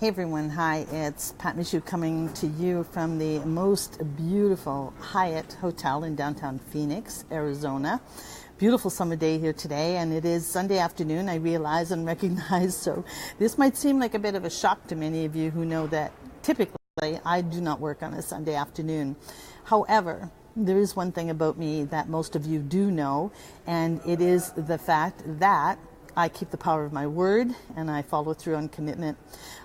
Hey everyone, hi, it's Pat Michaud coming to you from the most beautiful Hyatt Hotel in downtown Phoenix, Arizona. Beautiful summer day here today, and it is Sunday afternoon, I realize and recognize, so this might seem like a bit of a shock to many of you who know that typically I do not work on a Sunday afternoon. However, there is one thing about me that most of you do know, and it is the fact that I keep the power of my word and I follow through on commitment.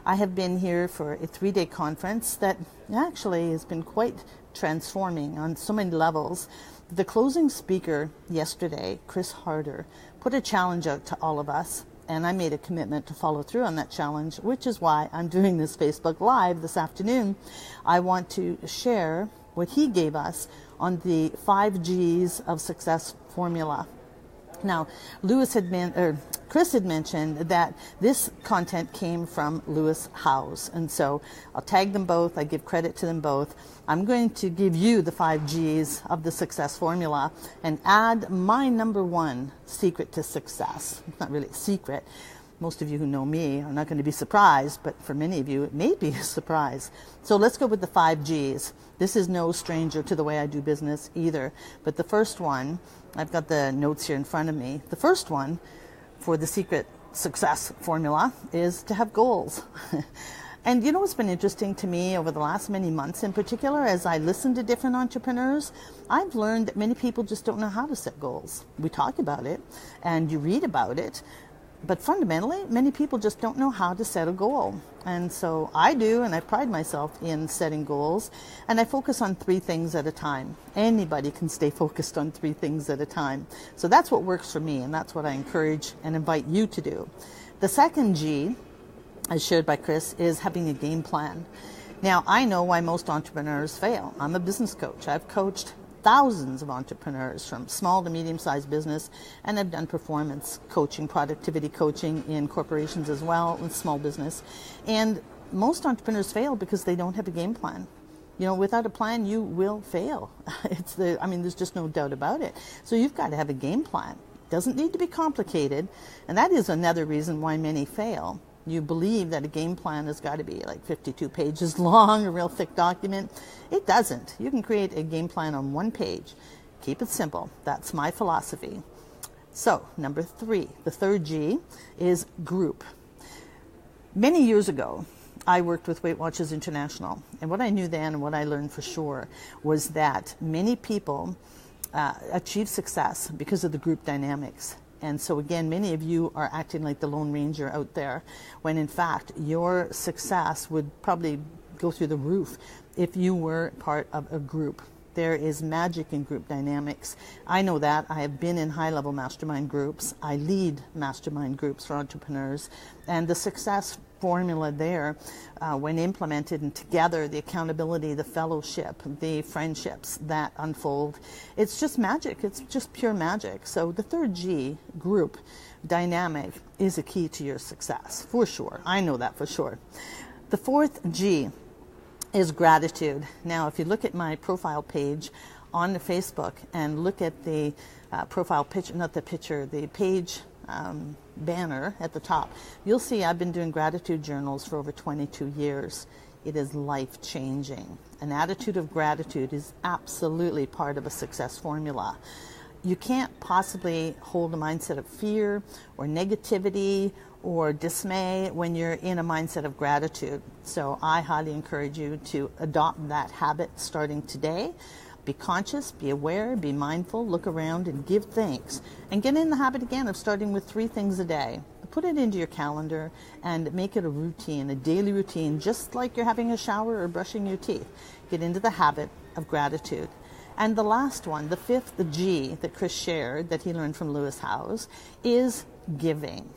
I have been here for a 3-day conference that actually has been quite transforming on so many levels. The closing speaker yesterday, Chris Harder, put a challenge out to all of us, and I made a commitment to follow through on that challenge, which is why I'm doing this Facebook Live this afternoon. I want to share what he gave us on the 5 G's of success formula. Now, Chris had mentioned that this content came from Lewis Howes, and so I'll tag them both. I give credit to them both. I'm going to give you the 5 G's of the success formula and add my number 1 secret to success. It's not really a secret. Most of you who know me are not going to be surprised, but for many of you, it may be a surprise. So let's go with the 5 G's. This is no stranger to the way I do business either. But the first one, I've got the notes here in front of me. The first one for the secret success formula is to have goals. And you know what's been interesting to me over the last many months in particular, as I listen to different entrepreneurs, I've learned that many people just don't know how to set goals. We talk about it and you read about it, but fundamentally, many people just don't know how to set a goal. And so I do, and I pride myself in setting goals, and I focus on 3 things at a time. Anybody can stay focused on 3 things at a time. So that's what works for me, and that's what I encourage and invite you to do. The second G, as shared by Chris, is having a game plan. Now, I know why most entrepreneurs fail. I'm a business coach. I've coached thousands of entrepreneurs from small to medium-sized business, and I've done performance coaching, productivity coaching in corporations as well, in small business. And most entrepreneurs fail because they don't have a game plan. You know, without a plan, you will fail. There's just no doubt about it. So you've got to have a game plan. It doesn't need to be complicated, and that is another reason why many fail. You believe that a game plan has got to be like 52 pages long, a real thick document. It doesn't. You can create a game plan on 1 page. Keep it simple. That's my philosophy. So, number 3, the third G is group. Many years ago, I worked with Weight Watchers International, and what I knew then and what I learned for sure was that many people achieve success because of the group dynamics. And so again, many of you are acting like the Lone Ranger out there, when in fact your success would probably go through the roof if you were part of a group. There is magic in group dynamics. I know that. I have been in high-level mastermind groups. I lead mastermind groups for entrepreneurs. And the success formula there, when implemented and together, the accountability, the fellowship, the friendships that unfold, it's just magic. It's just pure magic. So the third G, group dynamic, is a key to your success, for sure. I know that for sure. The fourth G is gratitude. Now, if you look at my profile page on the Facebook and look at the profile picture, not the picture, the page banner at the top, you'll see I've been doing gratitude journals for over 22 years. It is life-changing. An attitude of gratitude is absolutely part of a success formula. You can't possibly hold a mindset of fear or negativity or dismay when you're in a mindset of gratitude. So I highly encourage you to adopt that habit starting today. Be conscious, be aware, be mindful, look around and give thanks. And get in the habit again of starting with 3 things a day. Put it into your calendar and make it a routine, a daily routine, just like you're having a shower or brushing your teeth. Get into the habit of gratitude. And the last one, the 5th G that Chris shared, that he learned from Lewis Howes, is giving.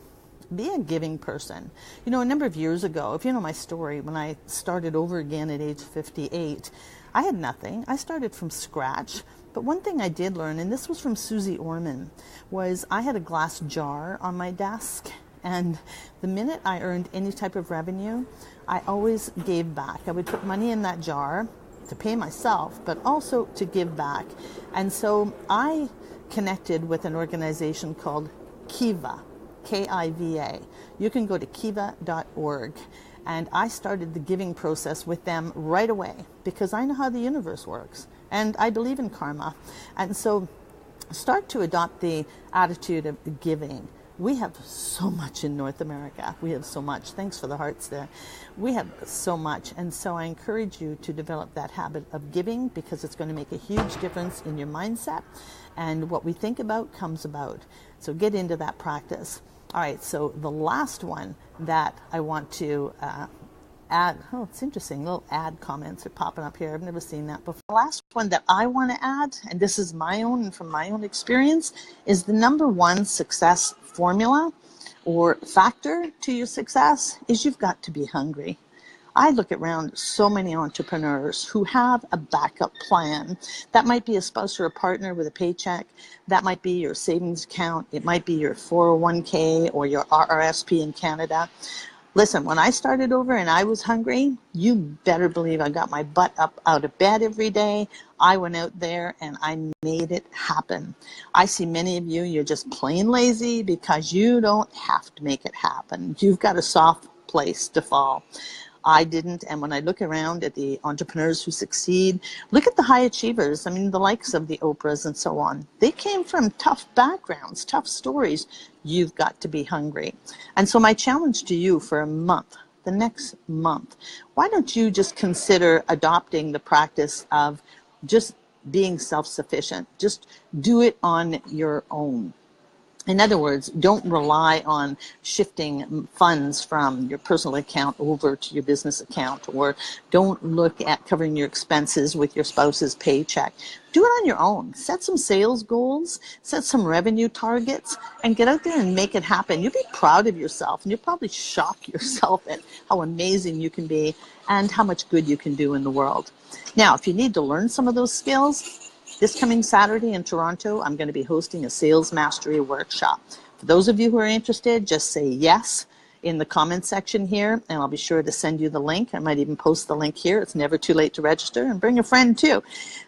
Be a giving person. You know, a number of years ago, if you know my story, when I started over again at age 58, I had nothing. I started from scratch. But one thing I did learn, and this was from Susie Orman, was I had a glass jar on my desk. And the minute I earned any type of revenue, I always gave back. I would put money in that jar to pay myself, but also to give back. And so I connected with an organization called Kiva, Kiva. You can go to kiva.org. And I started the giving process with them right away because I know how the universe works and I believe in karma. And so start to adopt the attitude of giving. We have so much in North America. We have so much. Thanks for the hearts there. We have so much. And so I encourage you to develop that habit of giving because it's going to make a huge difference in your mindset. And what we think about comes about. So get into that practice. All right, so the last one that I want to add, oh, it's interesting, little ad comments are popping up here. I've never seen that before. The last one that I want to add, and this is my own and from my own experience, is the number one success formula or factor to your success is you've got to be hungry. I look around so many entrepreneurs who have a backup plan. That might be a spouse or a partner with a paycheck. That might be your savings account. It might be your 401k or your RRSP in Canada. Listen, when I started over and I was hungry, you better believe I got my butt up out of bed every day. I went out there and I made it happen. I see many of you, you're just plain lazy because you don't have to make it happen. You've got a soft place to fall. I didn't, and when I look around at the entrepreneurs who succeed, look at the high achievers, I mean the likes of the Oprahs and so on. They came from tough backgrounds, tough stories. You've got to be hungry. And so my challenge to you for a month, the next month, why don't you just consider adopting the practice of just being self-sufficient. Just do it on your own. In other words, don't rely on shifting funds from your personal account over to your business account, or don't look at covering your expenses with your spouse's paycheck. Do it on your own. Set some sales goals, set some revenue targets, and get out there and make it happen. You'll be proud of yourself, and you'll probably shock yourself at how amazing you can be and how much good you can do in the world. Now, if you need to learn some of those skills, this coming Saturday in Toronto, I'm going to be hosting a sales mastery workshop. For those of you who are interested, just say yes in the comment section here, and I'll be sure to send you the link. I might even post the link here. It's never too late to register, and bring a friend too.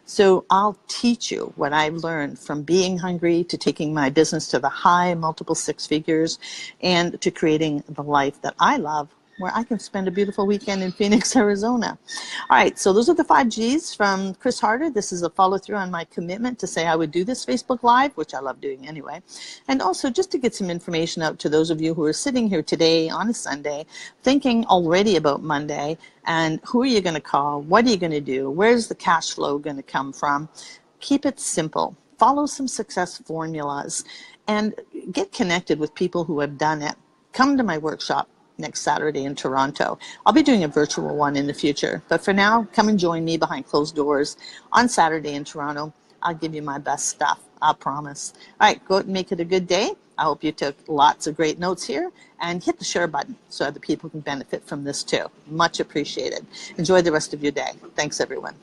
So I'll teach you what I've learned from being hungry to taking my business to the high multiple six figures and to creating the life that I love, where I can spend a beautiful weekend in Phoenix, Arizona. All right, so those are the 5 Gs from Chris Harder. This is a follow through on my commitment to say I would do this Facebook Live, which I love doing anyway. And also just to get some information out to those of you who are sitting here today on a Sunday, thinking already about Monday, and who are you going to call? What are you going to do? Where's the cash flow going to come from? Keep it simple. Follow some success formulas and get connected with people who have done it. Come to my workshop next Saturday in Toronto. I'll be doing a virtual one in the future, but for now, come and join me behind closed doors on Saturday in Toronto. I'll give you my best stuff, I promise. All right, go out and make it a good day. I hope you took lots of great notes here, and hit the share button so other people can benefit from this too. Much appreciated. Enjoy the rest of your day. Thanks, everyone.